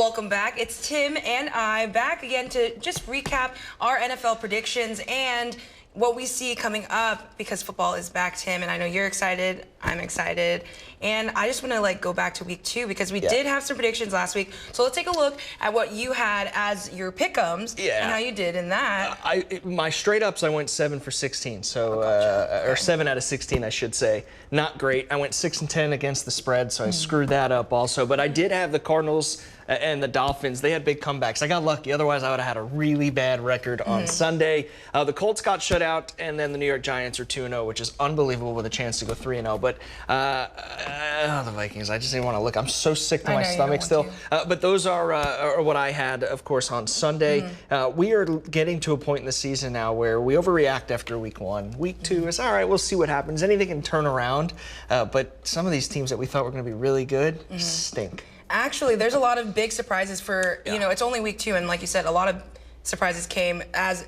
Welcome back. It's Tim and I back again to just recap our NFL predictions and what we see coming up because football is back, Tim, and I know you're excited, I'm excited, and I just want to go back to week 2 because we did have some predictions last week. So let's take a look at what you had as your pick'ems and how you did in that. My straight ups, I went 7 for 16, so or 7 out of 16, I should say. Not great. I went 6 and 10 against the spread, so I screwed that up also. But I did have the Cardinals and the Dolphins. They had big comebacks. I got lucky. Otherwise, I would have had a really bad record on Sunday. The Colts got shut out, and then the New York Giants are 2-0, which is unbelievable with a chance to go 3-0. But the Vikings, I just didn't want to look. I'm so sick to my stomach still. But those are what I had, of course, on Sunday. We are getting to a point in the season now where we overreact after week 1. Week 2 is, all right, we'll see what happens. Anything can turn around. But some of these teams that we thought were going to be really good stink. Actually, there's a lot of big surprises for, it's only week 2, and like you said, a lot of surprises came,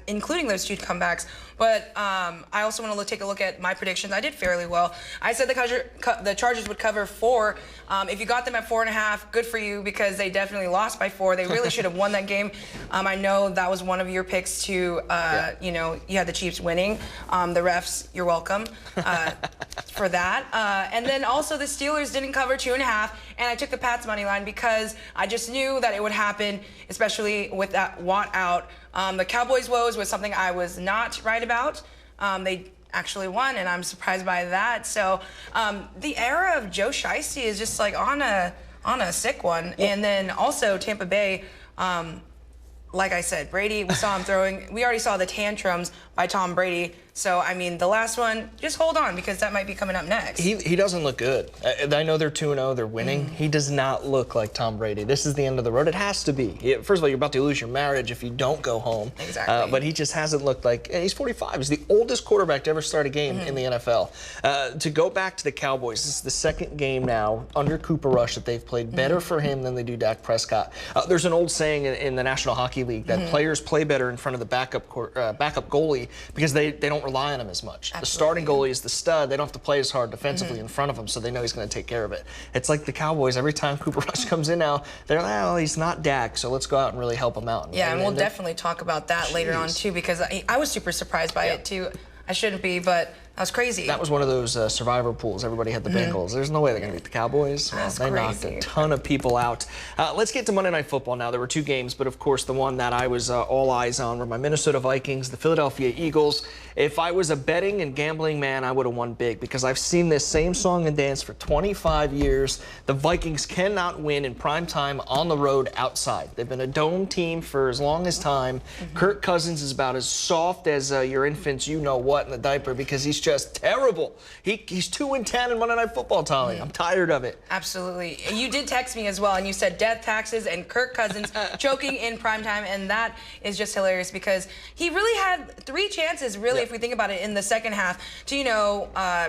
including those 2 comebacks. But I also want to take a look at my predictions. I did fairly well. I said the Chargers would cover 4. If you got them at 4.5, good for you because they definitely lost by 4. They really should have won that game. I know that was one of your picks to, you had the Chiefs winning. The refs, you're welcome for that. And then also the Steelers didn't cover 2.5, and I took the Pats money line because I just knew that it would happen, especially with that Watt out. The Cowboys' woes was something I was not right about. They actually won, and I'm surprised by that. So the era of Joe Shiesty is just on a sick one. Yeah. And then also Tampa Bay, like I said, Brady, we saw him throwing. We already saw the tantrums by Tom Brady. So, I mean, the last one, just hold on because that might be coming up next. He doesn't look good. I know they're 2-0, they're winning. He does not look like Tom Brady. This is the end of the road. It has to be. First of all, you're about to lose your marriage if you don't go home. Exactly. But he just hasn't looked like, he's 45. He's the oldest quarterback to ever start a game in the NFL. To go back to the Cowboys, this is the second game now under Cooper Rush that they've played better for him than they do Dak Prescott. There's an old saying in the National Hockey League that players play better in front of the backup goalie because they don't rely on him as much. Absolutely. The starting goalie is the stud. They don't have to play as hard defensively in front of him, so they know he's going to take care of it. It's like the Cowboys. Every time Cooper Rush comes in now, they're like, well, he's not Dak, so let's go out and really help him out. Yeah, and we'll definitely talk about that later on, too, because I was super surprised by it, too. I shouldn't be, but that was crazy. That was one of those survivor pools. Everybody had the Bengals. There's no way they're going to beat the Cowboys. Well, they knocked a ton of people out. Let's get to Monday Night Football now. There were 2 games, but of course the one that I was all eyes on were my Minnesota Vikings, the Philadelphia Eagles. If I was a betting and gambling man, I would have won big because I've seen this same song and dance for 25 years. The Vikings cannot win in prime time on the road outside. They've been a dome team for as long as time. Kirk Cousins is about as soft as your infant's you-know-what in the diaper because he's just terrible. He's 2-10 in Monday Night Football, Tommy. I'm tired of it. Absolutely. You did text me as well, and you said death, taxes, and Kirk Cousins choking in primetime, and that is just hilarious because he really had 3 chances, really, if we think about it, in the second half to,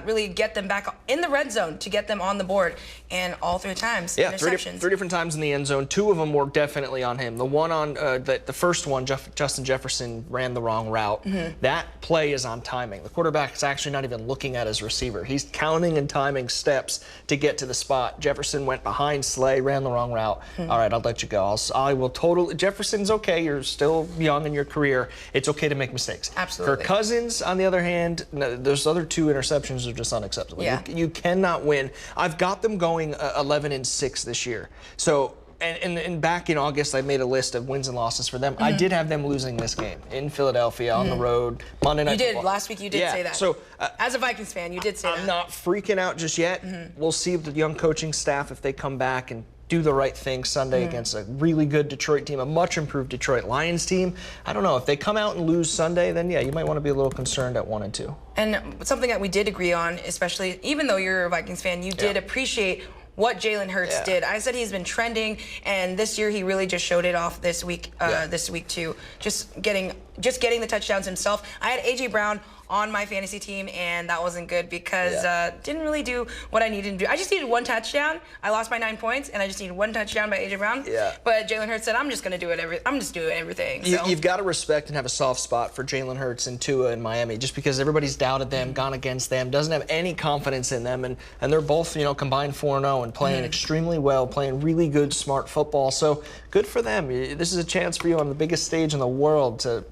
really get them back in the red zone, to get them on the board, and all 3 times, interceptions. 3 different times in the end zone. 2 of them were definitely on him. The one on, the first one, Justin Jefferson ran the wrong route. That play is on timing. The quarterback is actually not even looking at his receiver. He's counting and timing steps to get to the spot. Jefferson went behind Slay, ran the wrong route. All right, I'll let you go. I will totally. Jefferson's okay. You're still young in your career. It's okay to make mistakes. Absolutely. Kirk Cousins, on the other hand, those other 2 interceptions are just unacceptable. Yeah. You cannot win. I've got them going 11-6 this year. So. And back in August, I made a list of wins and losses for them. I did have them losing this game in Philadelphia on the road, Monday Night Football. You did. Last week you did say that. So, as a Vikings fan, you did say that. I'm not freaking out just yet. We'll see if the young coaching staff, if they come back and do the right thing Sunday against a really good Detroit team, a much improved Detroit Lions team. I don't know. If they come out and lose Sunday, then yeah, you might want to be a little concerned at 1-2. And something that we did agree on, especially even though you're a Vikings fan, you did appreciate what Jalen Hurts did. I said he's been trending, and this year he really just showed it off this week. This week too, just getting the touchdowns himself. I had A.J. Brown on my fantasy team, and that wasn't good because didn't really do what I needed to do. I just needed one touchdown. I lost by 9 points, and I just needed one touchdown by A.J. Brown. Yeah. But Jalen Hurts said, I'm just going to do it. I'm just doing everything. So. You've got to respect and have a soft spot for Jalen Hurts and Tua in Miami, just because everybody's doubted them, gone against them, doesn't have any confidence in them, and they're both, combined 4-0 and playing extremely well, playing really good, smart football. So good for them. This is a chance for you on the biggest stage in the world to,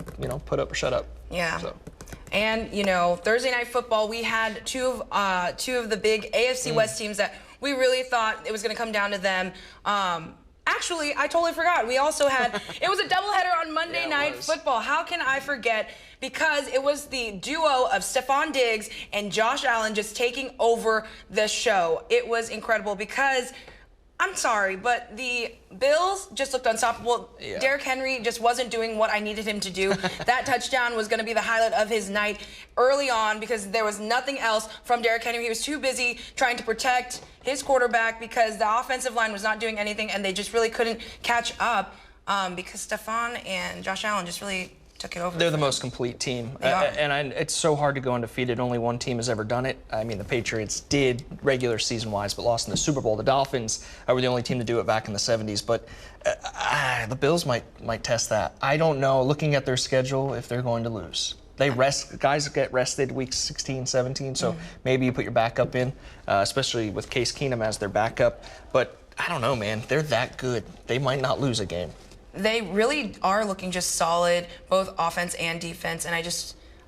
put up or shut up. Yeah. So. And, Thursday Night Football, we had two of the big AFC West teams that we really thought it was going to come down to them. Actually, I totally forgot. We also had, it was a doubleheader on Monday Night Football. How can I forget? Because it was the duo of Stephon Diggs and Josh Allen just taking over the show. It was incredible because, I'm sorry, but the Bills just looked unstoppable. Yeah. Derrick Henry just wasn't doing what I needed him to do. That touchdown was going to be the highlight of his night early on because there was nothing else from Derrick Henry. He was too busy trying to protect his quarterback because the offensive line was not doing anything, and they just really couldn't catch up because Stephon and Josh Allen just really took it over. They're the most complete team. They are. It's so hard to go undefeated. Only one team has ever done it. I mean, the Patriots did regular season-wise, but lost in the Super Bowl. The Dolphins were the only team to do it back in the 70s. But the Bills might test that. I don't know, looking at their schedule, if they're going to lose. Guys get rested weeks 16, 17, so maybe you put your backup in, especially with Case Keenum as their backup. But I don't know, man. They're that good. They might not lose a game. They really are looking just solid, both offense and defense, and I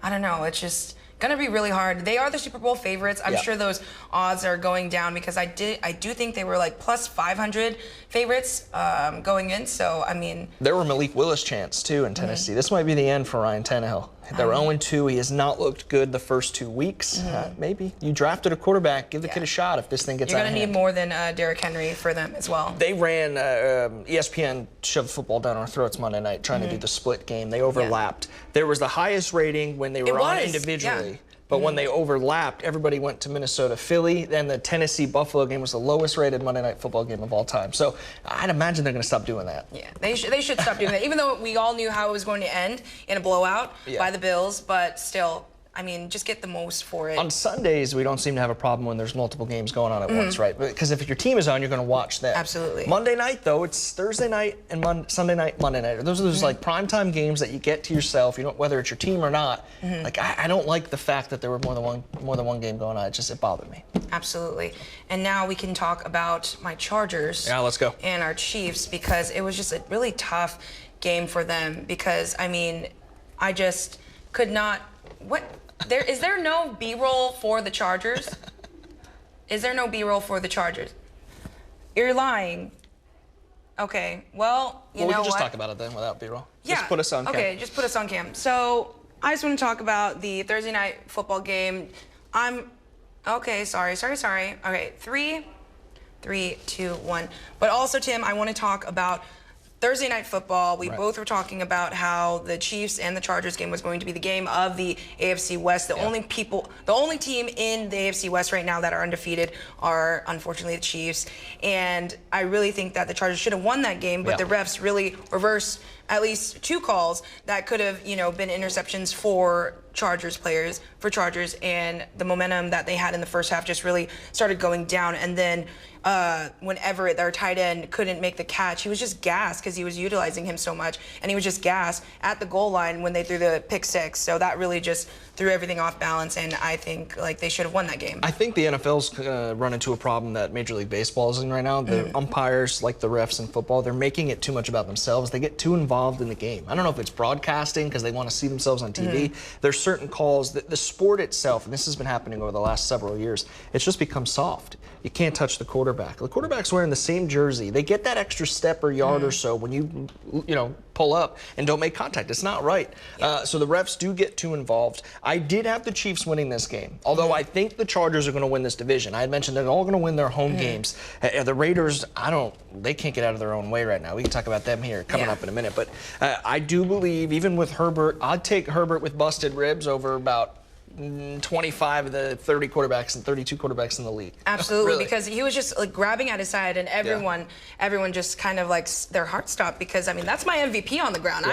don't know, it's just going to be really hard. They are the Super Bowl favorites. I'm sure those odds are going down because I do think they were like plus 500 favorites going in, so I mean. There were Malik Willis chants too in Tennessee. This might be the end for Ryan Tannehill. They're 0-2. He has not looked good the first 2 weeks. Maybe you drafted a quarterback. Give the kid a shot if this thing gets out of hand. You're going to need more than Derrick Henry for them as well. They ran, ESPN shoved football down our throats Monday night trying to do the split game. They overlapped. There was the highest rating when they were on individually. Yeah. But when they overlapped, everybody went to Minnesota, Philly. Then the Tennessee-Buffalo game was the lowest rated Monday Night Football game of all time. So I'd imagine they're going to stop doing that. Yeah, they should stop doing that. Even though we all knew how it was going to end in a blowout by the Bills, but still, I mean, just get the most for it. On Sundays, we don't seem to have a problem when there's multiple games going on at once, right? Because if your team is on, you're going to watch them. Absolutely. Monday night, though, it's Thursday night and Sunday night, Monday night. Those are those like primetime games that you get to yourself. You don't, whether it's your team or not. Like I don't like the fact that there were more than one game going on. It bothered me. Absolutely. And now we can talk about my Chargers. Yeah, let's go. And our Chiefs, because it was just a really tough game for them. Because I mean, I just could not. Is there no B-roll for the Chargers? Is there no B-roll for the Chargers? You're lying. Okay, well, you know what? We can just talk about it then without B-roll. Yeah. Just put us on cam. Okay, just put us on cam. So I just want to talk about the Thursday night football game. Okay, sorry. Okay, 3, 2, 1. But also, Tim, I want to talk about Thursday night football. We both were talking about how the Chiefs and the Chargers game was going to be the game of the AFC West. The only team in the AFC West right now that are undefeated are unfortunately the Chiefs. And I really think that the Chargers should have won that game, but the refs really reversed at least 2 calls that could have, been interceptions for Chargers players, and the momentum that they had in the first half just really started going down. And then whenever their tight end couldn't make the catch, he was just gassed because he was utilizing him so much, and he was just gassed at the goal line when they threw the pick 6. So that really just threw everything off balance, and I think they should have won that game. I think the NFL's gonna run into a problem that Major League Baseball is in right now. The umpires, like the refs in football, they're making it too much about themselves. They get too involved in the game. I don't know if it's broadcasting because they want to see themselves on TV. There's certain calls that the sport itself, and this has been happening over the last several years, it's just become soft. You can't touch the quarterback. The quarterback's wearing the same jersey. They get that extra step or yard or so when you pull up and don't make contact. It's not right. So the refs do get too involved. I did have the Chiefs winning this game, although I think the Chargers are going to win this division. I had mentioned they're all going to win their home games. The Raiders, they can't get out of their own way right now. We can talk about them here coming up in a minute. But I do believe, even with Herbert, I'd take Herbert with busted ribs over about 25 of the 30 quarterbacks and 32 quarterbacks in the league. Absolutely, Really. because he was just like grabbing at his side, and everyone just kind of like their heart stopped, because I mean that's my MVP on the ground.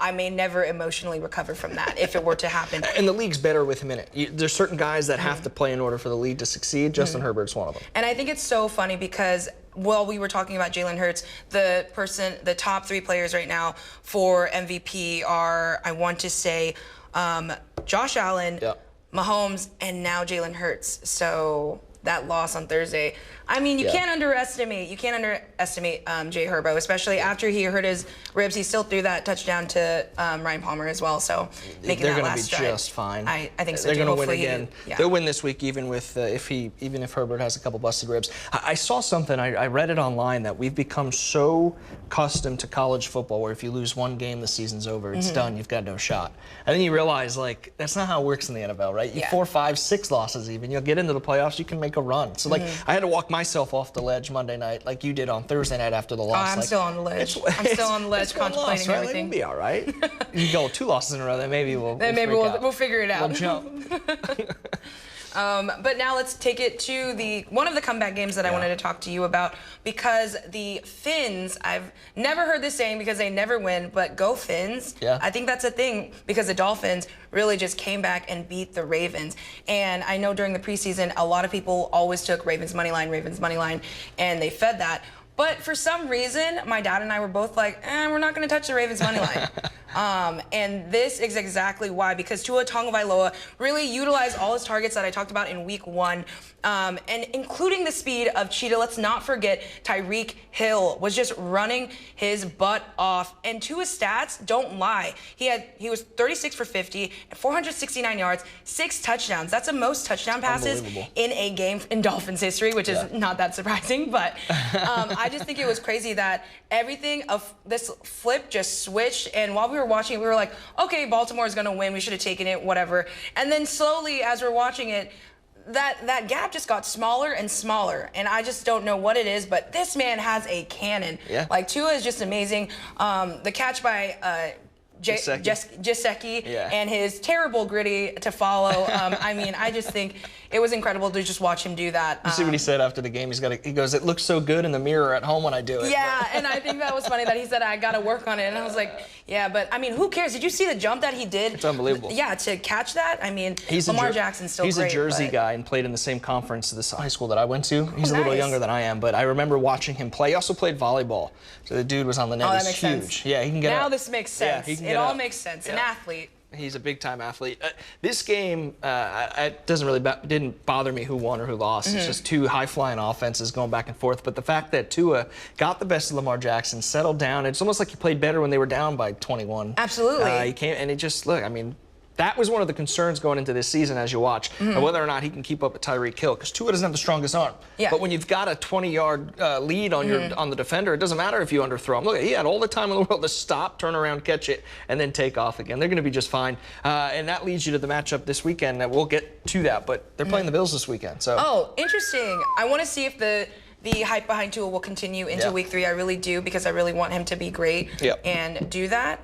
I may never emotionally recover from that if it were to happen. And the league's better with him in it. There's certain guys that have to play in order for the league to succeed. Justin Herbert's one of them. And I think it's so funny because while we were talking about Jalen Hurts, the top 3 players right now for MVP are, I want to say, Josh Allen, Mahomes, and now Jalen Hurts. So that loss on Thursday, I mean, you can't underestimate Jay Herbo, especially after he hurt his ribs. He still threw that touchdown to Ryan Palmer as well. So making they're that going to last be drive, just fine. I think so. They're too. going to win Hopefully again. They'll win this week, even if Herbert has a couple busted ribs. I saw something. I read it online that we've become so accustomed to college football, where if you lose one game, the season's over. It's done. You've got no shot. And then you realize, like, that's not how it works in the NFL, right? You 4, 5, 6 losses even. You'll get into the playoffs. You can make a run. So like, I had to walk myself off the ledge Monday night, like you did on Thursday night after the loss. I'm still on the ledge. I'm still on the ledge, contemplating everything. We'll be all right. You go 2 losses in a row, then maybe we'll figure it out. We'll jump. But now let's take it to one of the comeback games that I wanted to talk to you about, because the Finns, I've never heard this saying because they never win, but go Finns. Yeah. I think that's a thing, because the Dolphins really just came back and beat the Ravens. And I know during the preseason, a lot of people always took Ravens money line, and they fed that. But for some reason, my dad and I were both like, we're not going to touch the Ravens money line. And this is exactly why, because Tua Tagovailoa really utilized all his targets that I talked about in week 1, and including the speed of Cheetah. Let's not forget Tyreek Hill was just running his butt off. And Tua's stats don't lie. He was 36 for 50, 469 yards, 6 touchdowns. That's the most touchdown passes in a game in Dolphins history, which is not that surprising. But I just think it was crazy that everything of this flip just switched. And while we were watching it, we were like, okay, Baltimore is going to win. We should have taken it, whatever. And then slowly, as we're watching it, that gap just got smaller and smaller. And I just don't know what it is, but this man has a cannon. Yeah. Like, Tua is just amazing. The catch by Gesicki and his terrible gritty to follow. I mean, I just think it was incredible to just watch him do that. You see what he said after the game? He goes, it looks so good in the mirror at home when I do it. Yeah, and I think that was funny that he said, I got to work on it. And I was like, yeah, but I mean, who cares? Did you see the jump that he did? It's unbelievable. Yeah, to catch that. I mean, Lamar Jackson's still great. He's a Jersey guy and played in the same conference as this high school that I went to. He's a little younger than I am, but I remember watching him play. He also played volleyball. So the dude was on the net. That He's makes huge. sense. Yeah, he can get Now up. this makes sense. Yeah, it all makes sense. An athlete. He's a big-time athlete. This game, it didn't bother me who won or who lost. It's just 2 high-flying offenses going back and forth. But the fact that Tua got the best of Lamar Jackson, settled down, it's almost like he played better when they were down by 21. Absolutely. He came, and it just, look, I mean, that was one of the concerns going into this season as you watch, whether or not he can keep up with Tyreek Hill, because Tua doesn't have the strongest arm. Yeah. But when you've got a 20-yard lead on the defender, it doesn't matter if you underthrow him. Look, he had all the time in the world to stop, turn around, catch it, and then take off again. They're going to be just fine. And that leads you to the matchup this weekend. We'll get to that, but they're playing the Bills this weekend. So. Oh, interesting. I want to see if the hype behind Tua will continue into week 3. I really do, because I really want him to be great and do that.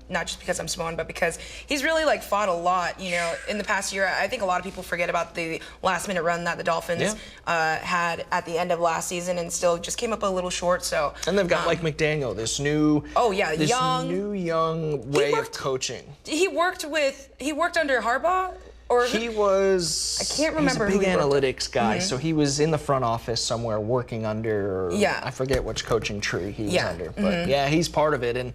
Not just because I'm Samoan, but because he's really like fought a lot. You know, in the past year, I think a lot of people forget about the last-minute run that the Dolphins had at the end of last season, and still just came up a little short. So. And they've got Mike McDaniel, this new young way of coaching. He worked under Harbaugh. He was. I can't remember. He was a big analytics guy, so he was in the front office somewhere working under. I forget which coaching tree he was under, but he's part of it. And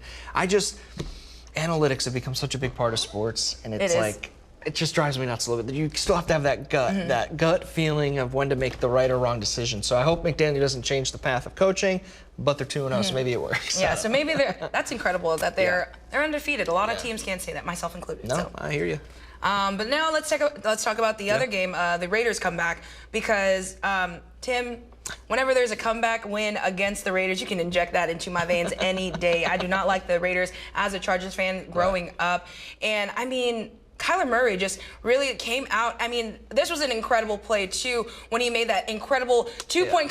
analytics have become such a big part of sports, and it's like it just drives me nuts a little bit. You still have to have that gut feeling of when to make the right or wrong decision. So I hope McDaniel doesn't change the path of coaching, but they're 2-0, so maybe it works. Yeah, so maybe that's incredible that they're undefeated. A lot of teams can't say that, myself included. No, so. I hear you. But now let's talk about the other game, the Raiders comeback, because Tim, whenever there's a comeback win against the Raiders, you can inject that into my veins any day. I do not like the Raiders as a Chargers fan growing up, and I mean, Kyler Murray just really came out. I mean, this was an incredible play too when he made that incredible two-point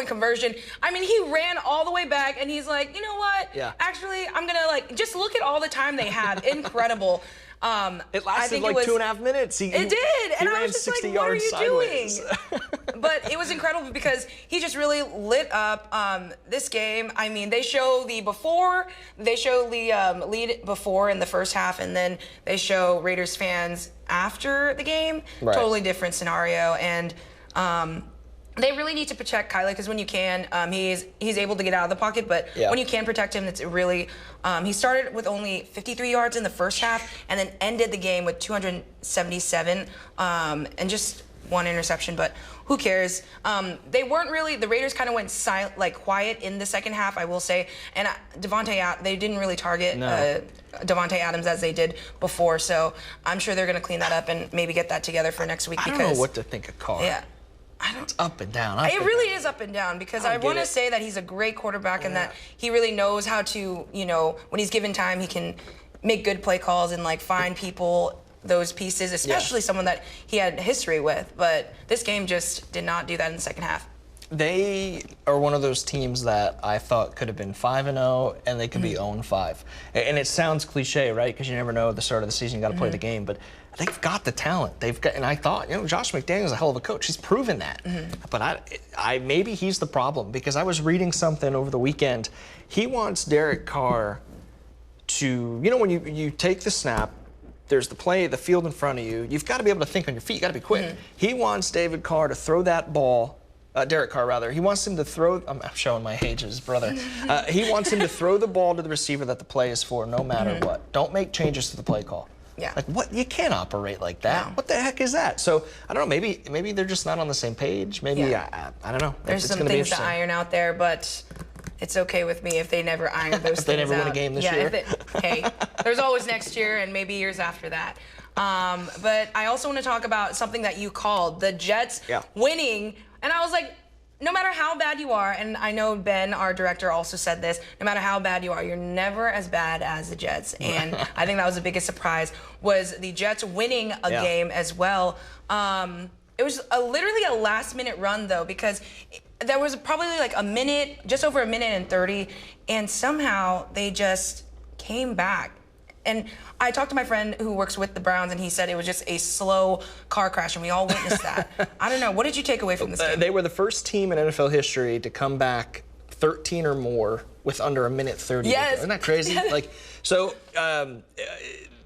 conversion. I mean, he ran all the way back and he's like, you know what? Actually, I'm gonna just look at all the time they had. Incredible. It lasted like 2.5 minutes. It did, and I was just like, "What are you doing?" But it was incredible because he just really lit up this game. I mean, they show the lead before in the first half, and then they show Raiders fans after the game. Right. Totally different scenario, and they really need to protect Kyler because when you can, he's able to get out of the pocket. But when you can protect him, it's really. He started with only 53 yards in the first half, and then ended the game with 277, and just one interception. But who cares? They weren't really. The Raiders kind of went silent, like quiet in the second half, I will say. And they didn't really target Devontae Adams as they did before. So I'm sure they're going to clean that up and maybe get that together for next week. I don't know what to think of Carr. Yeah. It's up and down. It really is up and down because I want to say that he's a great quarterback and that he really knows how to, when he's given time, he can make good play calls and like find people, those pieces, especially someone that he had history with. But this game just did not do that in the second half. They are one of those teams that I thought could have been 5-0 and they could be 0-5. And it sounds cliche, right? Because you never know at the start of the season, you got to play the game. But they've got the talent. And I thought, Josh McDaniels a hell of a coach. He's proven that. But maybe he's the problem because I was reading something over the weekend. He wants Derek Carr to, when you take the snap, there's the play, the field in front of you. You've got to be able to think on your feet. You got to be quick. He wants David Carr to throw that ball. Derek Carr, rather. He wants him to throw. I'm showing my age as his brother. He wants him to throw the ball to the receiver that the play is for, no matter what. Don't make changes to the play call. Yeah. Like what? You can't operate like that. No. What the heck is that? So I don't know. Maybe they're just not on the same page. Maybe I don't know. There's some things to iron out there, but it's okay with me if they never iron those things out. If they never win a game this year. Hey, there's always next year and maybe years after that. But I also want to talk about something that you called the Jets winning, and I was like, no matter how bad you are, and I know Ben, our director, also said this, no matter how bad you are, you're never as bad as the Jets. And I think that was the biggest surprise, was the Jets winning a game as well. It was literally a last-minute run, though, because there was probably like just over a minute and 30, and somehow they just came back. And I talked to my friend who works with the Browns, and he said it was just a slow car crash, and we all witnessed that. I don't know. What did you take away from this game? They were the first team in NFL history to come back 13 or more with under a minute 30. Yes. Isn't that crazy?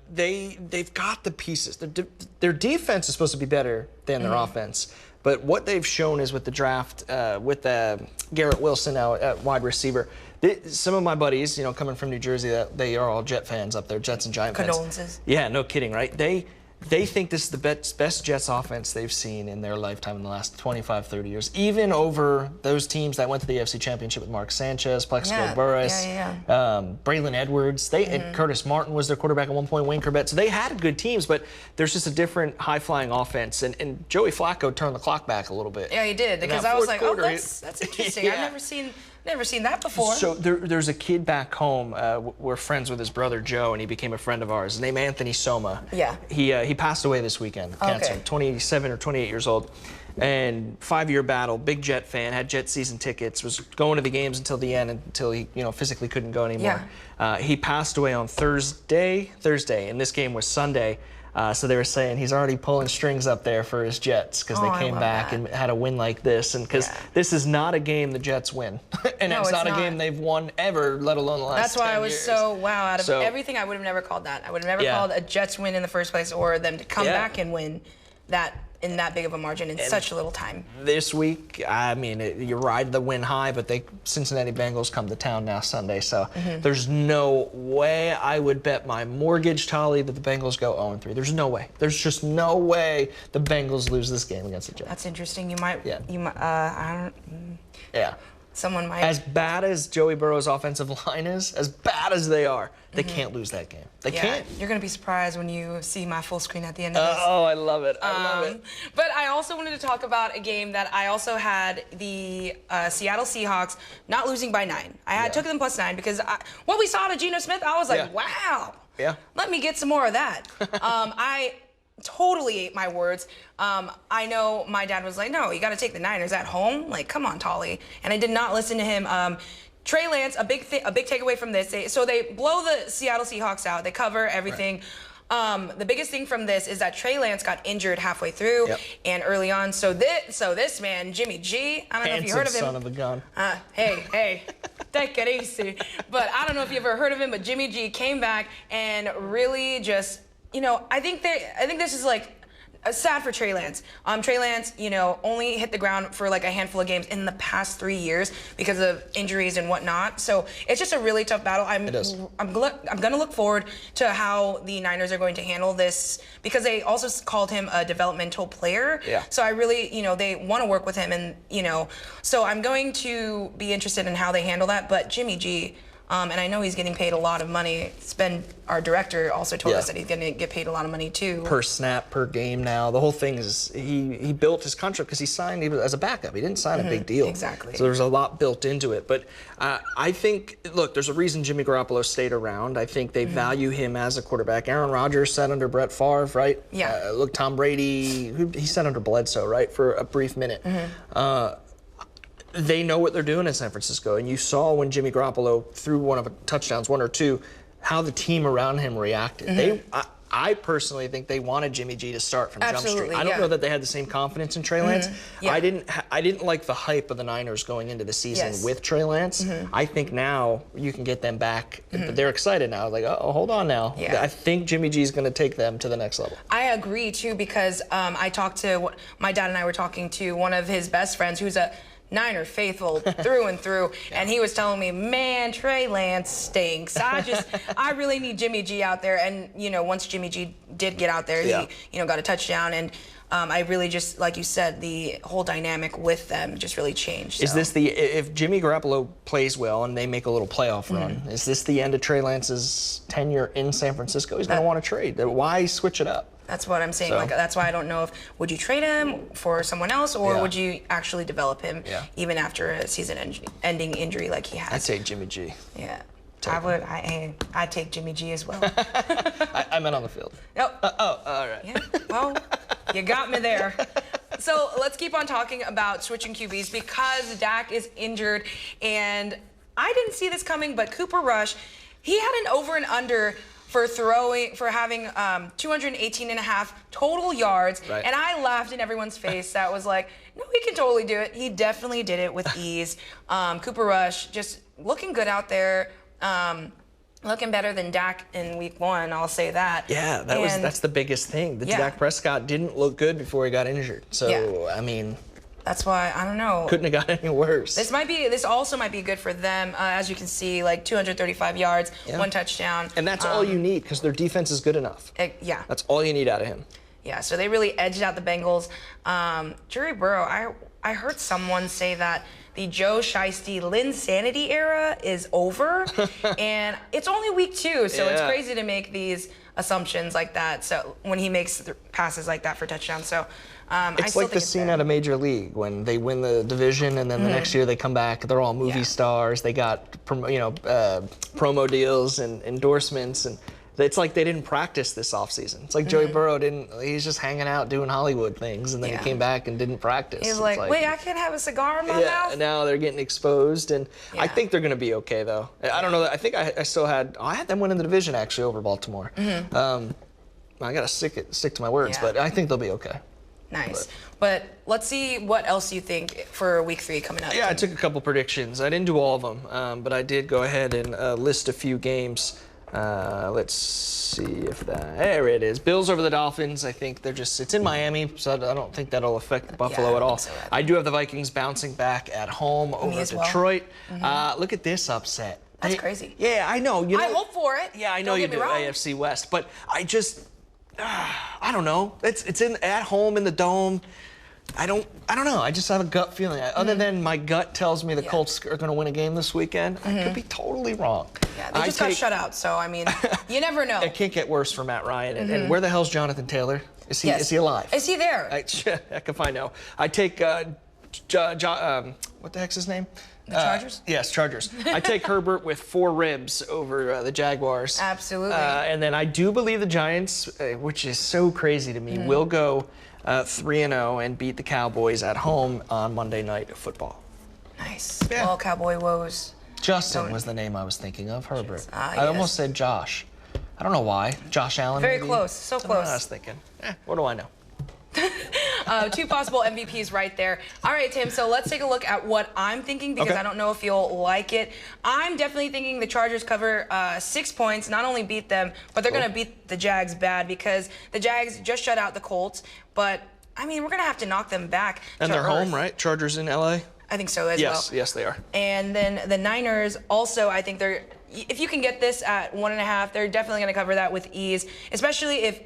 They've got the pieces. Their defense is supposed to be better than their offense. But what they've shown is with the draft, with Garrett Wilson now at wide receiver, some of my buddies, coming from New Jersey, they are all Jet fans up there, Jets and Giant fans. Condolences. Yeah, no kidding, right? They think this is the best Jets offense they've seen in their lifetime in the last 25, 30 years, even over those teams that went to the AFC Championship with Mark Sanchez, Plexico Burress, Braylon Edwards. And Curtis Martin was their quarterback at one point, Wayne Corbett. So they had good teams, but there's just a different high-flying offense. And Joey Flacco turned the clock back a little bit. Yeah, he did, because I was like, that's interesting. I've never seen that before. So there's a kid back home. We're friends with his brother Joe, and he became a friend of ours. His name Anthony Soma. Yeah. He passed away this weekend. Cancer. 27 or 28 years old, and 5-year battle. Big Jet fan. Had Jet season tickets. Was going to the games until the end, until he physically couldn't go anymore. Yeah. He passed away on Thursday, and this game was Sunday. So they were saying he's already pulling strings up there for his Jets because they came back and had a win like this. And because this is not a game the Jets win. And it's not a game they've won ever, let alone the last 10 years. That's why I was so, wow, out of everything, I would have never called that. I would have never called a Jets win in the first place or them to come back and win that in that big of a margin in such a little time. This week, I mean, you ride the win high, but Cincinnati Bengals come to town now Sunday, so there's no way I would bet my mortgage, Tolly, that the Bengals go 0-3. There's no way. There's just no way the Bengals lose this game against the Jets. That's interesting. You might. I don't. Yeah. Someone might. As bad as Joey Burrow's offensive line is, as bad as they are, they can't lose that game. They can't. You're going to be surprised when you see my full screen at the end of this. Oh, I love it. I love it. But I also wanted to talk about a game that I also had the Seattle Seahawks not losing by 9. I took them +9 because what we saw to Geno Smith, I was like, wow. Yeah. Let me get some more of that. I totally ate my words. I know my dad was like, no, you got to take the Niners at home. Like, come on, Tolly. And I did not listen to him. Trey Lance, a big takeaway from this. So they blow the Seattle Seahawks out. They cover everything. The biggest thing from this is that Trey Lance got injured halfway through and early on. So this man, Jimmy G, I don't know if you heard of him. Son of a gun. Hey, take it easy. But I don't know if you ever heard of him, but Jimmy G came back and really just, I think this is like sad for Trey Lance. Trey Lance, only hit the ground for like a handful of games in the past 3 years because of injuries and whatnot. So it's just a really tough battle. I'm gonna look forward to how the Niners are going to handle this because they also called him a developmental player. Yeah. So I really, they want to work with him, and so I'm going to be interested in how they handle that. But Jimmy G. And I know he's getting paid a lot of money. Our director also told us that he's going to get paid a lot of money too. Per snap, per game now. The whole thing is he built his contract because he signed as a backup. He didn't sign a big deal. Exactly. So there's a lot built into it. But I think, look, there's a reason Jimmy Garoppolo stayed around. I think they value him as a quarterback. Aaron Rodgers sat under Brett Favre, right? Yeah. Look, Tom Brady, he sat under Bledsoe, right, for a brief minute. They know what they're doing in San Francisco, and you saw when Jimmy Garoppolo threw one of the touchdowns, 1 or 2, how the team around him reacted. I personally think they wanted Jimmy G to start from Jump Street. I don't know that they had the same confidence in Trey Lance. I didn't like the hype of the Niners going into the season with Trey Lance. I think now you can get them back, but they're excited now. Like, oh, hold on now. I think Jimmy G is going to take them to the next level. I agree too because I talked to my dad and I were talking to one of his best friends who's a Niner faithful through and through, and he was telling me, man, Trey Lance stinks. I really need Jimmy G out there. And once Jimmy G did get out there, he got a touchdown, and I really just, like you said, the whole dynamic with them just really changed. Is this if Jimmy Garoppolo plays well and they make a little playoff run, is this the end of Trey Lance's tenure in San Francisco? He's going to want to trade. Why switch it up? That's what I'm saying. Like, that's why I don't know would you trade him for someone else, or would you actually develop him even after a season-ending injury like he has? I'd take Jimmy G. Yeah, I would. I'd take Jimmy G as well. I meant on the field. Oh, all right. Yeah. Well, you got me there. So let's keep on talking about switching QBs because Dak is injured, and I didn't see this coming, but Cooper Rush, he had an over and under for having 218.5 total yards, and I laughed in everyone's face. That was like, no, he can totally do it. He definitely did it with ease. Cooper Rush just looking good out there, looking better than Dak in week 1. I'll say that. Yeah, that's the biggest thing. Dak Prescott didn't look good before he got injured. So I mean. That's why, I don't know. Couldn't have got any worse. This also might be good for them. As you can see, like 235 yards, 1 touchdown. And that's all you need because their defense is good enough. That's all you need out of him. Yeah, so they really edged out the Bengals. Joe Burrow, I heard someone say that the Joe Shiesty Linsanity era is over. And it's only week 2, so it's crazy to make these assumptions like that. So when he makes passes like that for touchdowns. So it's like the scene out of Major League when they win the division and then the next year they come back. They're all movie stars. They got promo deals and endorsements, and it's like they didn't practice this offseason. It's like Joey Burrow he's just hanging out doing Hollywood things, and then he came back and didn't practice. He's like, wait, I can't have a cigar in my mouth? Now they're getting exposed, and I think they're going to be okay, though. I don't know. I think I had them winning the division, actually, over Baltimore. I got to stick to my words, but I think they'll be okay. Nice. But let's see what else you think for week 3 coming up. Yeah, I took a couple predictions. I didn't do all of them, but I did go ahead and list a few games. Let's see if there it is. Bills over the Dolphins. I think it's in Miami, so I don't think that'll affect Buffalo at all. I do have the Vikings bouncing back at home over Detroit. Look at this upset. That's crazy. Yeah, I know. I hope for it. Yeah, I know you do, AFC West, but I don't know. It's at home in the Dome. I don't know. I just have a gut feeling. Other than my gut tells me the Colts are going to win a game this weekend, I could be totally wrong. Yeah, they just got shut out, so I mean, you never know. It can't get worse for Matt Ryan. And where the hell's Jonathan Taylor? Is he alive? Is he there? Heck if I know. I take what the heck's his name? The Chargers? Yes, Chargers. I take Herbert with 4 ribs over the Jaguars. Absolutely. And then I do believe the Giants, which is so crazy to me, will go 3-0 and beat the Cowboys at home on Monday Night Football. Nice. Yeah. All Cowboy woes. Justin was the name I was thinking of, Herbert. I almost said Josh. I don't know why. Josh Allen. Very maybe? close. So That's what close. I was thinking. What do I know? 2 possible MVPs right there. All right, Tim, so let's take a look at what I'm thinking because Okay. I don't know if you'll like it. I'm definitely thinking the Chargers cover 6 points, not only beat them, but they're going to beat the Jags bad because the Jags just shut out the Colts. But, I mean, we're going to have to knock them back And to they're earth. home, right? Chargers in LA? I think so as well. Yes, they are. And then the Niners also, I think they're, if you can get this at 1.5, they're definitely going to cover that with ease, especially if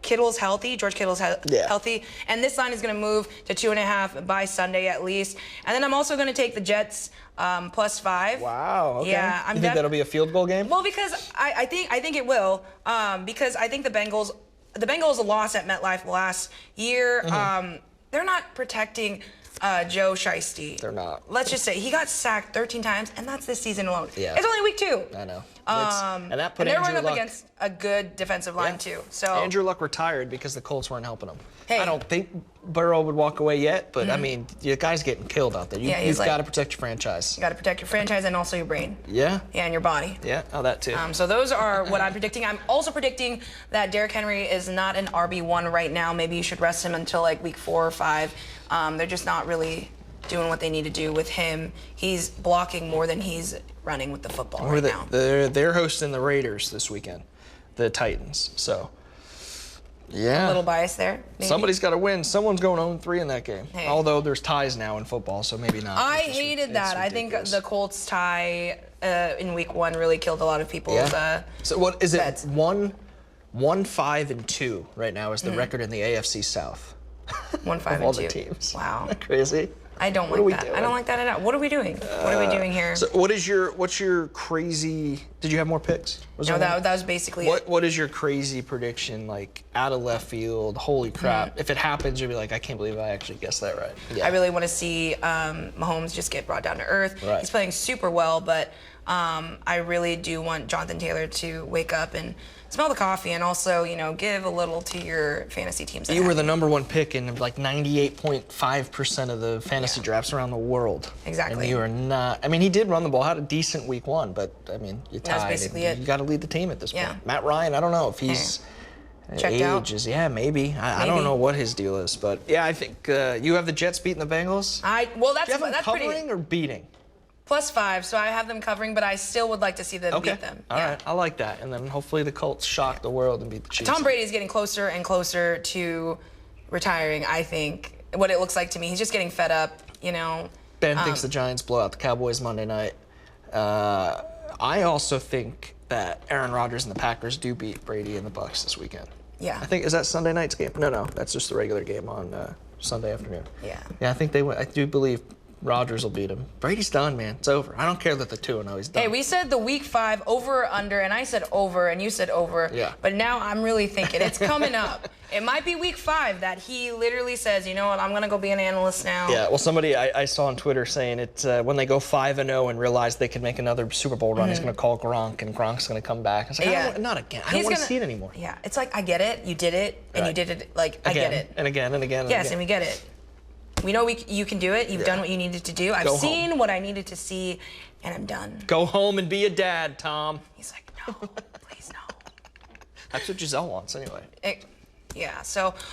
Kittle's healthy, George Kittle's healthy, and this line is going to move to 2.5 by Sunday at least. And then I'm also going to take the Jets +5. Wow. Okay. Yeah, you think that'll be a field goal game? Well, because I think it will. Because I think the Bengals lost at MetLife last year. They're not protecting Joe Shiesty. They're not. Let's just say he got sacked 13 times, and that's this season alone. Yeah. It's only week 2. I know. And that put they're Andrew running up Luck against a good defensive line too. So Andrew Luck retired because the Colts weren't helping him. Hey. I don't think Burrow would walk away yet, but I mean, the guy's getting killed out there. You've got to protect your franchise. You got to protect your franchise and also your brain. Yeah. Yeah, and your body. Yeah. Oh, that too. So those are what I'm predicting. I'm also predicting that Derrick Henry is not an RB1 right now. Maybe you should rest him until like week 4 or 5. They're just not really doing what they need to do with him. He's blocking more than he's running with the football right now. They're hosting the Raiders this weekend, the Titans. So, yeah. A little bias there. Maybe. Somebody's got to win. Someone's going 0-3 in that game. Hey. Although there's ties now in football, so maybe not. I hated that. I think the Colts tie in week 1 really killed a lot of people's So what is it? bets. 1-5-2 right now is the record in the AFC South. 1-5 of all and 2. the teams. Wow. Isn't that crazy? I don't What are we like that. doing? I don't like that at all. What are we doing? What are we doing here? So what's your crazy? Did you have more picks? No, that was basically it. What is your crazy prediction, like out of left field? Holy crap! If it happens, you'll be like, I can't believe I actually guessed that right. Yeah. I really want to see Mahomes just get brought down to earth. Right. He's playing super well, but I really do want Jonathan Taylor to wake up and smell the coffee and also, give a little to your fantasy teams. You were the #1 pick in like 98.5% of the fantasy drafts around the world. Exactly. And you are not. I mean, he did run the ball, had a decent week 1, but I mean, you tied. That's basically and it. You got to lead the team at this Yeah. point. Matt Ryan, I don't know if he's Checked out? age is maybe. I don't know what his deal is, but yeah, I think you have the Jets beating the Bengals. That's Do you have them that's covering pretty or beating? +5. So I have them covering, but I still would like to see them beat them. All right. I like that. And then hopefully the Colts shock the world and beat the Chiefs. Tom Brady is getting closer and closer to retiring. I think what it looks like to me, he's just getting fed up. Ben thinks the Giants blow out the Cowboys Monday night. I also think that Aaron Rodgers and the Packers do beat Brady and the Bucs this weekend. Yeah. I think, is that Sunday night's game? No, that's just the regular game on Sunday afternoon. Yeah. Yeah, I think they win. I do believe Rodgers will beat him. Brady's done, man. It's over. I don't care that the 2-0. He's done. Hey, we said the week 5 over or under, and I said over, and you said over. Yeah. But now I'm really thinking it's coming up. It might be week 5 that he literally says, you know what, I'm gonna go be an analyst now. Yeah, well, somebody I saw on Twitter saying it when they go 5-0 and realize they can make another Super Bowl run, he's going to call Gronk, and Gronk's going to come back. I was like, not again. I don't want to see it anymore. Yeah, it's like, I get it. You did it, and you did it. Like, I get it. And again and again. Yes, and we get it. We know you can do it. You've done what you needed to do. I've seen what I needed to see, and I'm done. Go home and be a dad, Tom. He's like, no, please no. That's what Giselle wants, anyway. Yeah,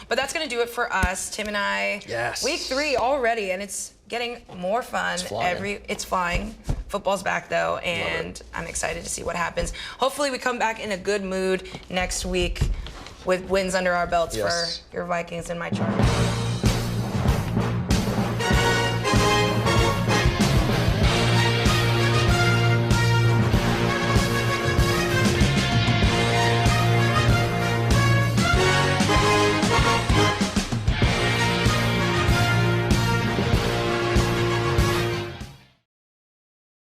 but that's going to do it for us, Tim and I. Yes. Week 3 already, and it's getting more fun. It's flying. Football's back, though, and I'm excited to see what happens. Hopefully we come back in a good mood next week with wins under our belts for your Vikings and my Chargers.